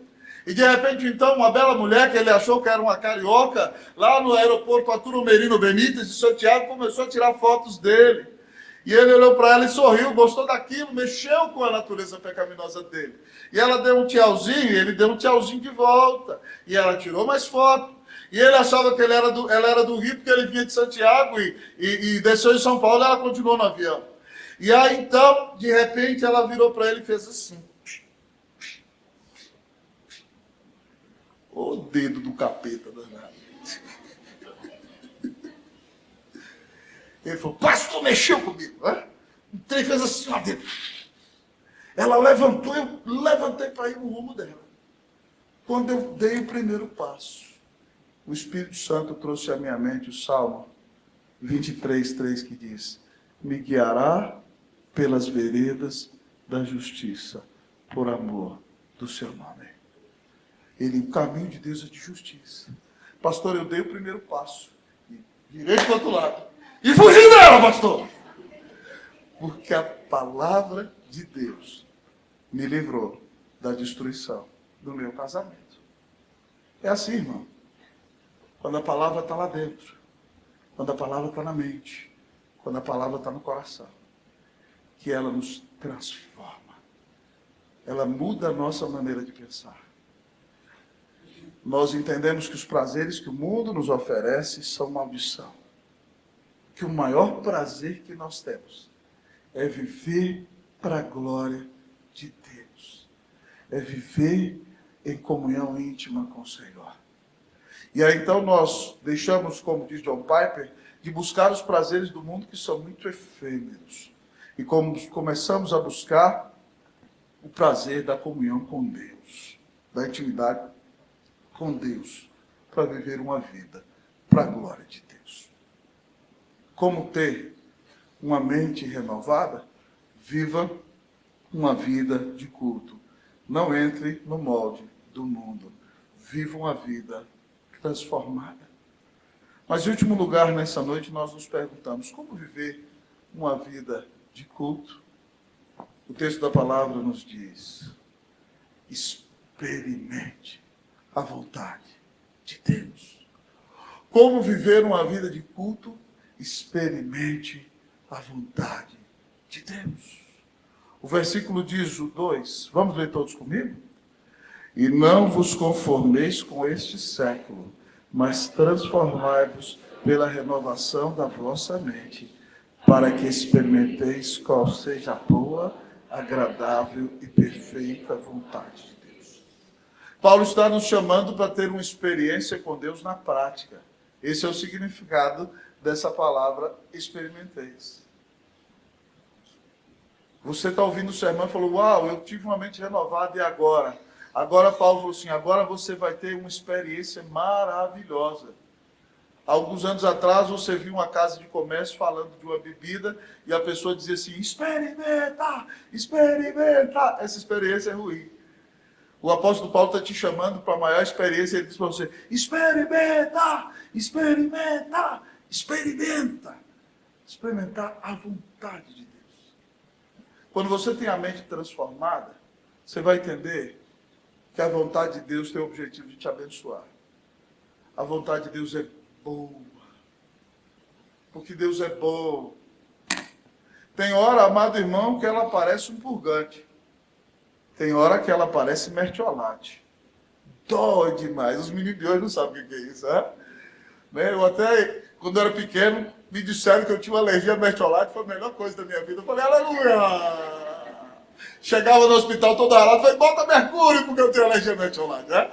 E de repente, então, uma bela mulher, que ele achou que era uma carioca, lá no aeroporto Arturo Merino Benítez de Santiago, começou a tirar fotos dele. E ele olhou para ela e sorriu, gostou daquilo, mexeu com a natureza pecaminosa dele. E ela deu um tchauzinho, e ele deu um tchauzinho de volta. E ela tirou mais foto. E ele achava que ela era do Rio, porque ele vinha de Santiago e desceu em São Paulo, e ela continuou no avião. E aí, então, de repente, ela virou para ele e fez assim. O dedo do capeta danado. Ele falou, pastor, mexeu comigo. Então ele fez assim lá dentro. Ela levantou, eu levantei para ir no rumo dela. Quando eu dei o primeiro passo, o Espírito Santo trouxe à minha mente o Salmo 23:3, que diz, me guiará pelas veredas da justiça, por amor do seu nome. O caminho de Deus é de justiça. Pastor, eu dei o primeiro passo. E virei para o outro lado. E fugi dela, pastor. Porque a palavra de Deus me livrou da destruição do meu casamento. É assim, irmão. Quando a palavra está lá dentro. Quando a palavra está na mente. Quando a palavra está no coração. Que ela nos transforma. Ela muda a nossa maneira de pensar. Nós entendemos que os prazeres que o mundo nos oferece são maldição. Que o maior prazer que nós temos é viver para a glória de Deus. É viver em comunhão íntima com o Senhor. E aí então nós deixamos, como diz John Piper, de buscar os prazeres do mundo que são muito efêmeros. E começamos a buscar o prazer da comunhão com Deus, da intimidade com Deus, para viver uma vida para a glória de Deus. Como ter uma mente renovada? Viva uma vida de culto. Não entre no molde do mundo. Viva uma vida transformada. Mas em último lugar, nessa noite, nós nos perguntamos, como viver uma vida de culto? O texto da palavra nos diz, experimente a vontade de Deus. Como viver uma vida de culto? Experimente a vontade de Deus. O versículo diz, o 2, vamos ler todos comigo? E não vos conformeis com este século, mas transformai-vos pela renovação da vossa mente, para que experimenteis qual seja a boa, agradável e perfeita vontade de Deus. Paulo está nos chamando para ter uma experiência com Deus na prática. Esse é o significado dessa palavra, experimenteis. Você está ouvindo o sermão e falou, uau, eu tive uma mente renovada e agora? Agora Paulo falou assim, agora você vai ter uma experiência maravilhosa. Alguns anos atrás você viu uma casa de comércio falando de uma bebida e a pessoa dizia assim, experimenta, experimenta. Essa experiência é ruim. O apóstolo Paulo está te chamando para a maior experiência. Ele diz para você, experimenta, experimenta, experimenta. Experimentar a vontade de Deus. Quando você tem a mente transformada, você vai entender que a vontade de Deus tem o objetivo de te abençoar. A vontade de Deus é boa. Porque Deus é bom. Tem hora, amado irmão, que ela parece um purgante. Tem hora que ela parece mertiolate. Dói demais. Os meninos de hoje não sabem o que é isso, né? Eu até, quando eu era pequeno, me disseram que eu tinha uma alergia a mertiolate, foi a melhor coisa da minha vida. Eu falei, aleluia! Chegava no hospital todo ralado, falei, bota mercúrio, porque eu tenho alergia a mertiolate, né?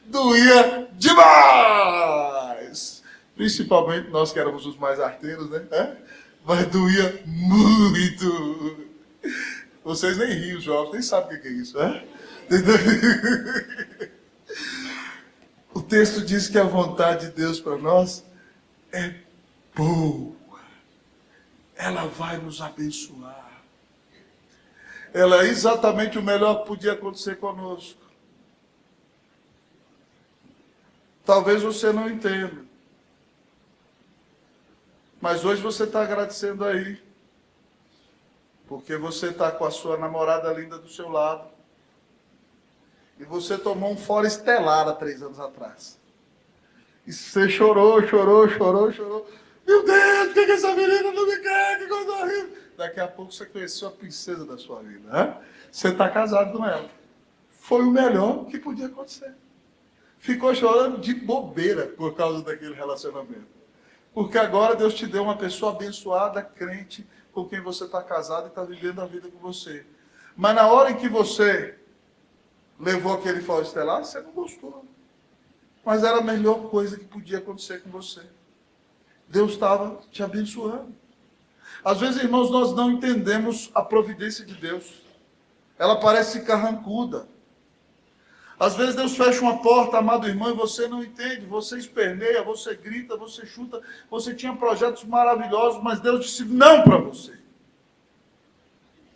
Doía demais! Principalmente nós que éramos os mais arteiros, né? Mas doía muito! Vocês nem riam, os jovens, nem sabem o que é isso, né? O texto diz que a vontade de Deus para nós é boa. Ela vai nos abençoar. Ela é exatamente o melhor que podia acontecer conosco. Talvez você não entenda. Mas hoje você está agradecendo aí. Porque você está com a sua namorada linda do seu lado. E você tomou um fora estelar há 3 anos atrás. E você chorou, chorou, chorou, chorou. Meu Deus, por que essa menina não me quer? Que coisa horrível. Daqui a pouco você conheceu a princesa da sua vida. Né? Você está casado com ela. Foi o melhor que podia acontecer. Ficou chorando de bobeira por causa daquele relacionamento. Porque agora Deus te deu uma pessoa abençoada, crente, com quem você está casado e está vivendo a vida com você. Mas na hora em que você levou aquele fora estelar, você não gostou. Mas era a melhor coisa que podia acontecer com você. Deus estava te abençoando. Às vezes, irmãos, nós não entendemos a providência de Deus. Ela parece carrancuda. Às vezes Deus fecha uma porta, amado irmão, e você não entende. Você esperneia, você grita, você chuta. Você tinha projetos maravilhosos, mas Deus disse não para você.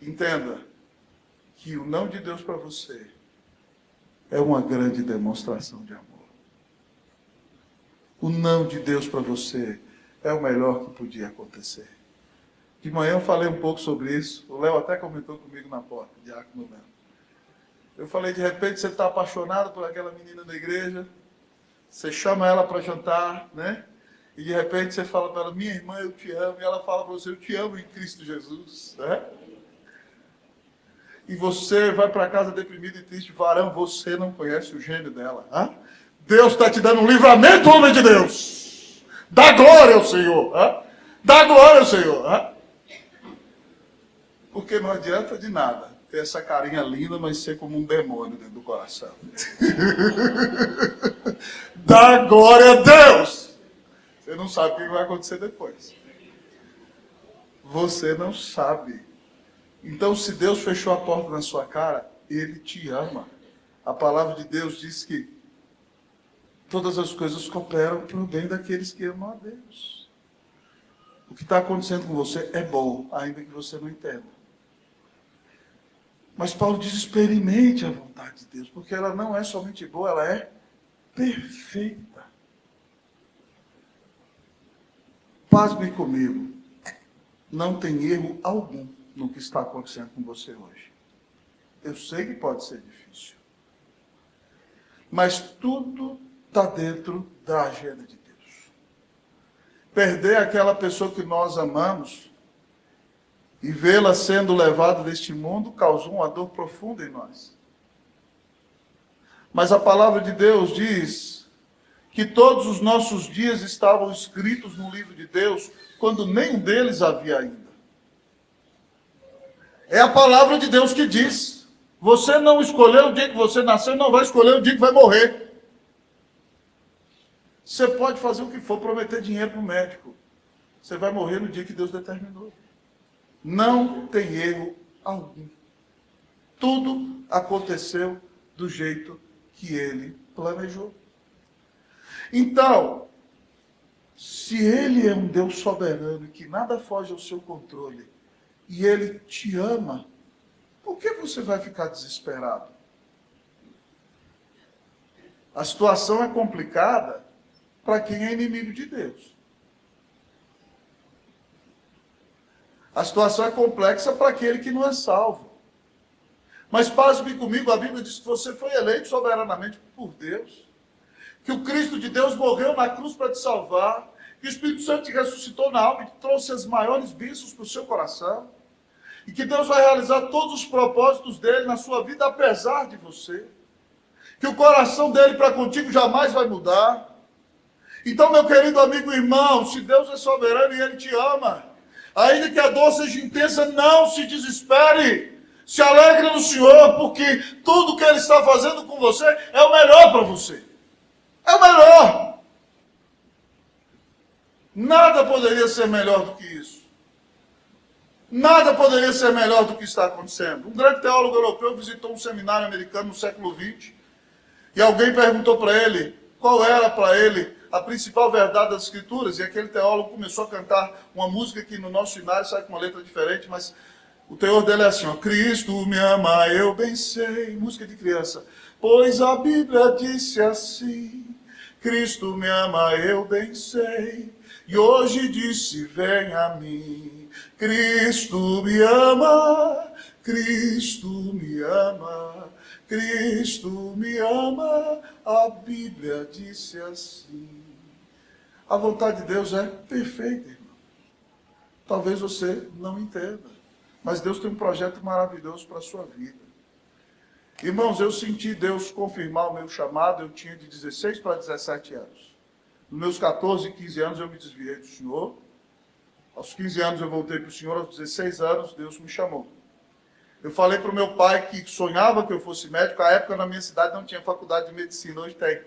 Entenda que o não de Deus para você é uma grande demonstração de amor. O não de Deus para você é o melhor que podia acontecer. De manhã eu falei um pouco sobre isso. O Léo até comentou comigo na porta, diácono Léo. Eu falei, de repente você está apaixonado por aquela menina da igreja, você chama ela para jantar, né? E de repente você fala para ela, minha irmã, eu te amo. E ela fala para você, eu te amo em Cristo Jesus. Né? E você vai para casa deprimido e triste, varão, você não conhece o gênio dela. Hein? Deus está te dando um livramento, homem de Deus. Dá glória ao Senhor. Hein? Dá glória ao Senhor. Hein? Porque não adianta de nada ter essa carinha linda, mas ser como um demônio dentro do coração. Dá glória a Deus. Você não sabe o que vai acontecer depois. Você não sabe. Então, se Deus fechou a porta na sua cara, Ele te ama. A palavra de Deus diz que todas as coisas cooperam para o bem daqueles que amam a Deus. O que está acontecendo com você é bom, ainda que você não entenda. Mas Paulo diz, experimente a vontade de Deus, porque ela não é somente boa, ela é perfeita. Pasme comigo, não tem erro algum no que está acontecendo com você hoje. Eu sei que pode ser difícil, mas tudo está dentro da agenda de Deus. Perder aquela pessoa que nós amamos e vê-la sendo levada deste mundo causou uma dor profunda em nós. Mas a palavra de Deus diz que todos os nossos dias estavam escritos no livro de Deus, quando nenhum deles havia ainda. É a palavra de Deus que diz, você não escolheu o dia que você nasceu, não vai escolher o dia que vai morrer. Você pode fazer o que for, prometer dinheiro para o médico. Você vai morrer no dia que Deus determinou. Não tem erro algum. Tudo aconteceu do jeito que Ele planejou. Então, se Ele é um Deus soberano, que nada foge ao seu controle, e Ele te ama, por que você vai ficar desesperado? A situação é complicada para quem é inimigo de Deus. A situação é complexa para aquele que não é salvo. Mas pasme comigo, a Bíblia diz que você foi eleito soberanamente por Deus, que o Cristo de Deus morreu na cruz para te salvar, que o Espírito Santo te ressuscitou na alma e te trouxe as maiores bênçãos para o seu coração, e que Deus vai realizar todos os propósitos dele na sua vida, apesar de você, que o coração dele para contigo jamais vai mudar. Então, meu querido amigo e irmão, se Deus é soberano e Ele te ama, ainda que a dor seja intensa, não se desespere. Se alegre no Senhor, porque tudo que Ele está fazendo com você é o melhor para você. É o melhor. Nada poderia ser melhor do que isso. Nada poderia ser melhor do que está acontecendo. Um grande teólogo europeu visitou um seminário americano no século XX e alguém perguntou para ele qual era para ele a principal verdade das Escrituras, e aquele teólogo começou a cantar uma música que no nosso cenário sai com uma letra diferente, mas o teor dele é assim, ó, Cristo me ama, eu bem sei, música de criança, pois a Bíblia disse assim, Cristo me ama, eu bem sei, e hoje disse, vem a mim, Cristo me ama, Cristo me ama, Cristo me ama, a Bíblia disse assim. A vontade de Deus é perfeita, irmão. Talvez você não entenda, mas Deus tem um projeto maravilhoso para a sua vida. Irmãos, eu senti Deus confirmar o meu chamado, eu tinha de 16 para 17 anos. Nos meus 14 e 15 anos eu me desviei do Senhor. Aos 15 anos eu voltei para o Senhor, aos 16 anos Deus me chamou. Eu falei para o meu pai que sonhava que eu fosse médico. À época, na minha cidade, não tinha faculdade de medicina, hoje tem.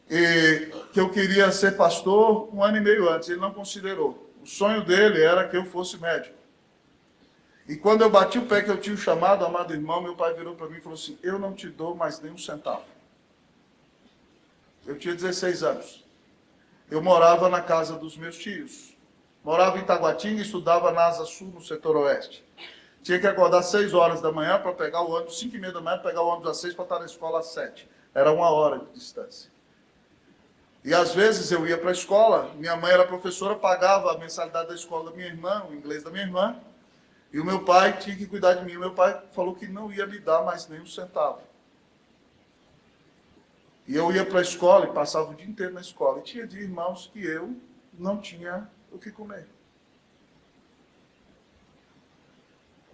E que eu queria ser pastor 1 ano e meio antes. Ele não considerou. O sonho dele era que eu fosse médico. E quando eu bati o pé que eu tinha o chamado, amado irmão, meu pai virou para mim e falou assim, eu não te dou mais nem um centavo. Eu tinha 16 anos. Eu morava na casa dos meus tios. Morava em Taguatinga e estudava na Asa Sul, no setor oeste. Tinha que acordar 6 horas da manhã para pegar o ônibus, 5 e meia da manhã, pegar o ônibus às 6 para estar na escola às 7. Era 1 hora de distância. E às vezes eu ia para a escola, minha mãe era professora, pagava a mensalidade da escola da minha irmã, o inglês da minha irmã, e o meu pai tinha que cuidar de mim. O meu pai falou que não ia me dar mais nem um centavo. E eu ia para a escola e passava o dia inteiro na escola. E tinha de irmãos que eu não tinha o que comer.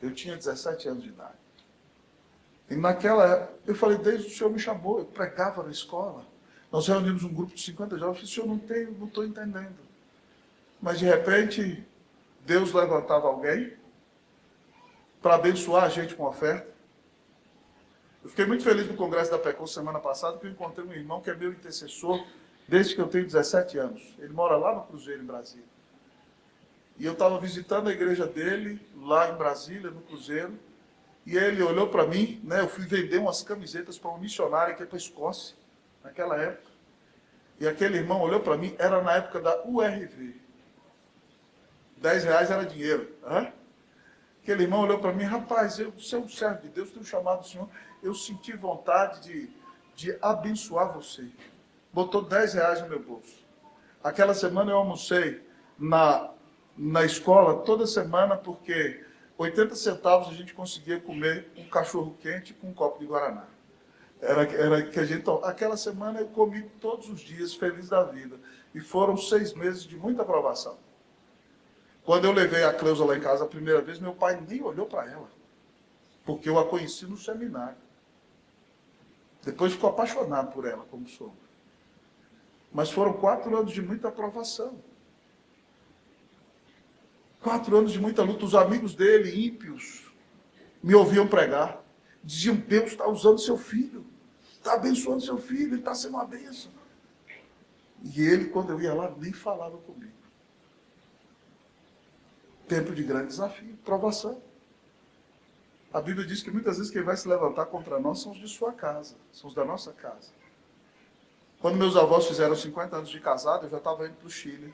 Eu tinha 17 anos de idade. E naquela época, eu falei, desde o Senhor me chamou, eu pregava na escola. Nós reunimos um grupo de 50 jovens, eu falei, Senhor, não estou entendendo. Mas de repente, Deus levantava alguém para abençoar a gente com oferta. Eu fiquei muito feliz no congresso da PECOM semana passada, que eu encontrei um irmão que é meu intercessor desde que eu tenho 17 anos. Ele mora lá no Cruzeiro, em Brasília. E eu estava visitando a igreja dele, lá em Brasília, no Cruzeiro, e ele olhou para mim, né? Eu fui vender umas camisetas para um missionário que é para a Escócia, naquela época. E aquele irmão olhou para mim, era na época da URV. R$10 era dinheiro. Hein? Aquele irmão olhou para mim, rapaz, você é um servo de Deus, tenho chamado o Senhor, eu senti vontade de abençoar você. Botou R$10 no meu bolso. Aquela semana eu almocei na escola toda semana, porque 80 centavos a gente conseguia comer um cachorro quente com um copo de Guaraná. Era que a gente. Aquela semana eu comi todos os dias, feliz da vida. E foram 6 meses de muita aprovação. Quando eu levei a Cleusa lá em casa a primeira vez, meu pai nem olhou para ela. Porque eu a conheci no seminário. Depois ficou apaixonado por ela como sogra. Mas foram 4 anos de muita aprovação. 4 anos de muita luta. Os amigos dele, ímpios, me ouviam pregar. Diziam, Deus está usando seu filho. Está abençoando seu filho, ele está sendo uma bênção. E ele, quando eu ia lá, nem falava comigo. Tempo de grande desafio, provação. A Bíblia diz que muitas vezes quem vai se levantar contra nós são os de sua casa, são os da nossa casa. Quando meus avós fizeram 50 anos de casado, eu já estava indo para o Chile.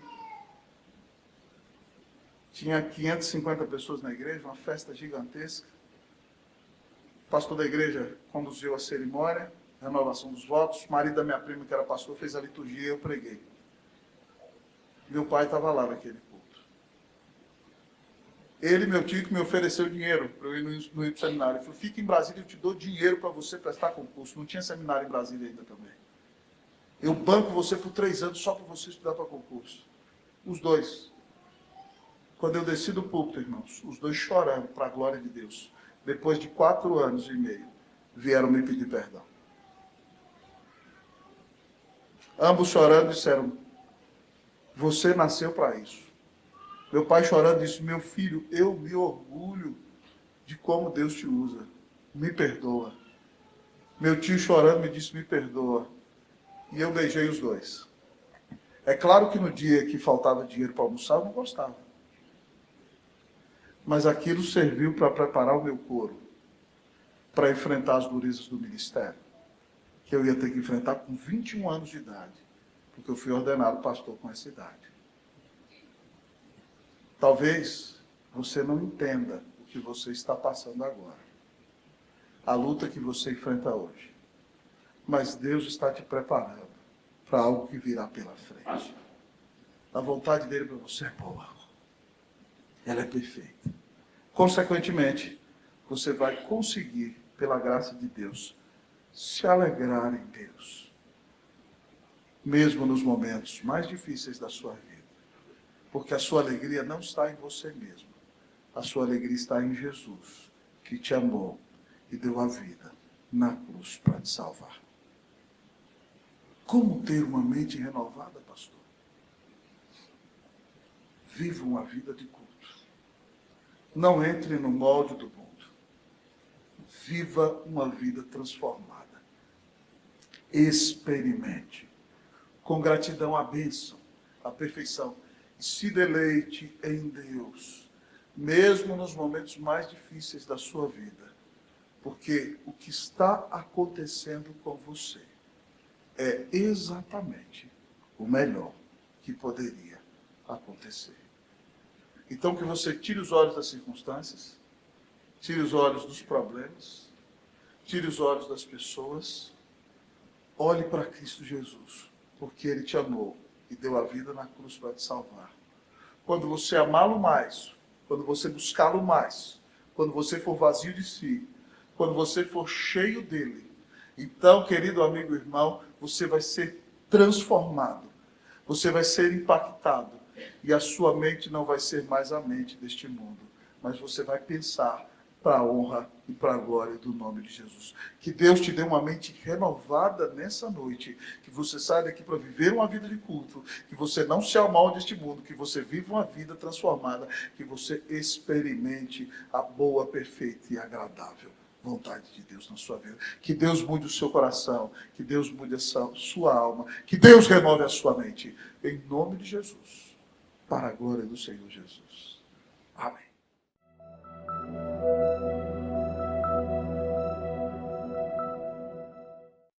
Tinha 550 pessoas na igreja, uma festa gigantesca. O pastor da igreja conduziu a cerimônia, renovação dos votos. O marido da minha prima, que era pastor, fez a liturgia e eu preguei. Meu pai estava lá naquele culto. Ele, meu tio, que me ofereceu dinheiro para eu ir para o seminário. Ele falou, fica em Brasília, eu te dou dinheiro para você prestar concurso. Não tinha seminário em Brasília ainda também. Eu banco você por 3 anos só para você estudar para concurso. Os dois. Quando eu desci do púlpito, irmãos, os dois chorando para a glória de Deus. Depois de 4 anos e meio, vieram me pedir perdão. Ambos chorando disseram, você nasceu para isso. Meu pai chorando disse, meu filho, eu me orgulho de como Deus te usa. Me perdoa. Meu tio chorando me disse, me perdoa. E eu beijei os dois. É claro que no dia que faltava dinheiro para almoçar, eu não gostava. Mas aquilo serviu para preparar o meu couro para enfrentar as durezas do ministério, que eu ia ter que enfrentar com 21 anos de idade, porque eu fui ordenado pastor com essa idade. Talvez você não entenda o que você está passando agora, a luta que você enfrenta hoje, mas Deus está te preparando para algo que virá pela frente. A vontade dele para você é boa, ela é perfeita. Consequentemente, você vai conseguir, pela graça de Deus, se alegrar em Deus, mesmo nos momentos mais difíceis da sua vida. Porque a sua alegria não está em você mesmo. A sua alegria está em Jesus, que te amou e deu a vida na cruz para te salvar. Como ter uma mente renovada, pastor? Viva uma vida de culto. Não entre no molde do mundo. Viva uma vida transformada. Experimente. Com gratidão a bênção, a perfeição. Se deleite em Deus, mesmo nos momentos mais difíceis da sua vida, porque o que está acontecendo com você é exatamente o melhor que poderia acontecer. Então que você tire os olhos das circunstâncias, tire os olhos dos problemas, tire os olhos das pessoas, olhe para Cristo Jesus, porque Ele te amou e deu a vida na cruz para te salvar. Quando você amá-lo mais, quando você buscá-lo mais, quando você for vazio de si, quando você for cheio dele, então, querido amigo e irmão, você vai ser transformado, você vai ser impactado, e a sua mente não vai ser mais a mente deste mundo, mas você vai pensar para a honra e para a glória do nome de Jesus. Que Deus te dê uma mente renovada nessa noite, que você saia daqui para viver uma vida de culto, que você não se amolde deste mundo, que você viva uma vida transformada, que você experimente a boa, perfeita e agradável vontade de Deus na sua vida. Que Deus mude o seu coração, que Deus mude a sua alma, que Deus renove a sua mente. Em nome de Jesus, para a glória do Senhor Jesus. Amém.